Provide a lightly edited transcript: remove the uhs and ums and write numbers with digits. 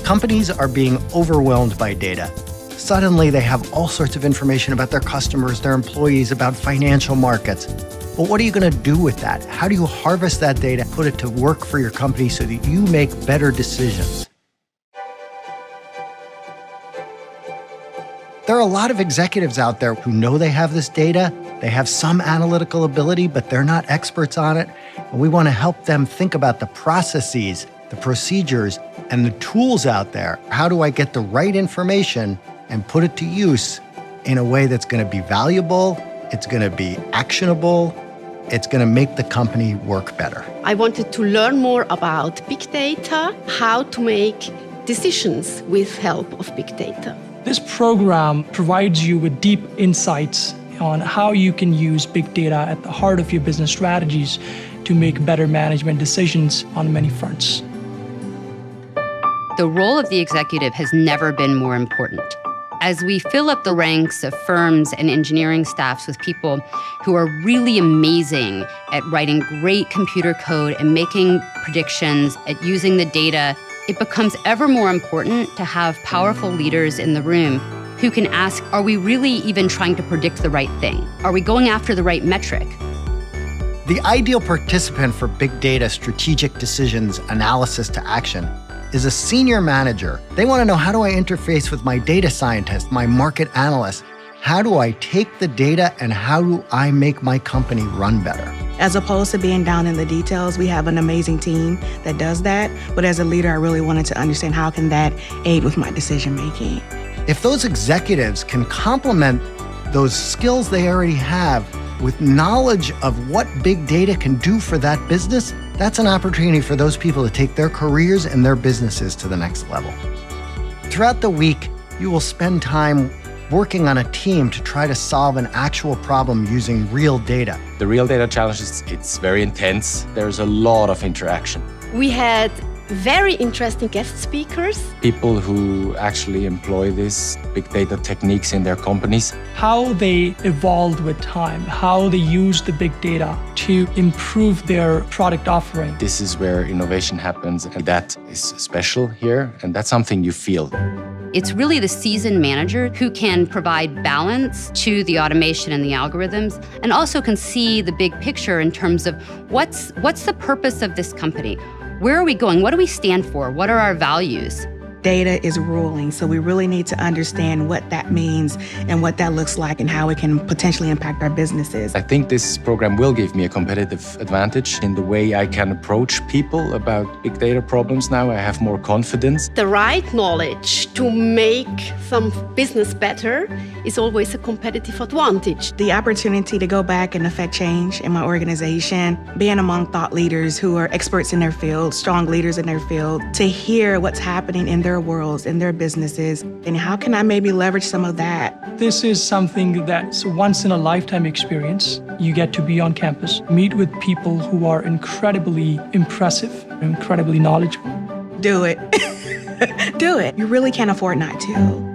Companies are being overwhelmed by data. Suddenly, they have all sorts of information about their customers, their employees, about financial markets. But what are you going to do with that? How do you harvest that data, put it to work for your company so that you make better decisions? There are a lot of executives out there who know they have this data. They have some analytical ability, but they're not experts on it. And we want to help them think about the processes, the procedures, and the tools out there. How do I get the right information and put it to use in a way that's going to be valuable, it's going to be actionable, it's going to make the company work better? I wanted to learn more about big data, how to make decisions with help of big data. This program provides you with deep insights on how you can use big data at the heart of your business strategies to make better management decisions on many fronts. The role of the executive has never been more important. As we fill up the ranks of firms and engineering staffs with people who are really amazing at writing great computer code and making predictions, at using the data, it becomes ever more important to have powerful leaders in the room who can ask, are we really even trying to predict the right thing? Are we going after the right metric? The ideal participant for big data strategic decisions analysis to action is a senior manager. They want to know, how do I interface with my data scientist, my market analyst? How do I take the data and how do I make my company run better? As opposed to being down in the details, we have an amazing team that does that. But as a leader, I really wanted to understand how can that aid with my decision making. If those executives can complement those skills they already have with knowledge of what big data can do for that business, that's an opportunity for those people to take their careers and their businesses to the next level. Throughout the week, you will spend time working on a team to try to solve an actual problem using real data. The real data challenge it's very intense. There's a lot of interaction. We had very interesting guest speakers. People who actually employ these big data techniques in their companies. How they evolved with time, how they use the big data to improve their product offering. This is where innovation happens, and that is special here, and that's something you feel. It's really the seasoned manager who can provide balance to the automation and the algorithms, and also can see the big picture in terms of what's the purpose of this company? Where are we going? What do we stand for? What are our values? Data is ruling, so we really need to understand what that means and what that looks like and how it can potentially impact our businesses. I think this program will give me a competitive advantage in the way I can approach people about big data problems now. I have more confidence. The right knowledge to make some business better is always a competitive advantage. The opportunity to go back and affect change in my organization, being among thought leaders who are experts in their field, strong leaders in their field, to hear what's happening in their worlds, in their businesses, and how can I maybe leverage some of that? This is something that's once in a lifetime experience. You get to be on campus, meet with people who are incredibly impressive, incredibly knowledgeable. Do it. Do it. You really can't afford not to.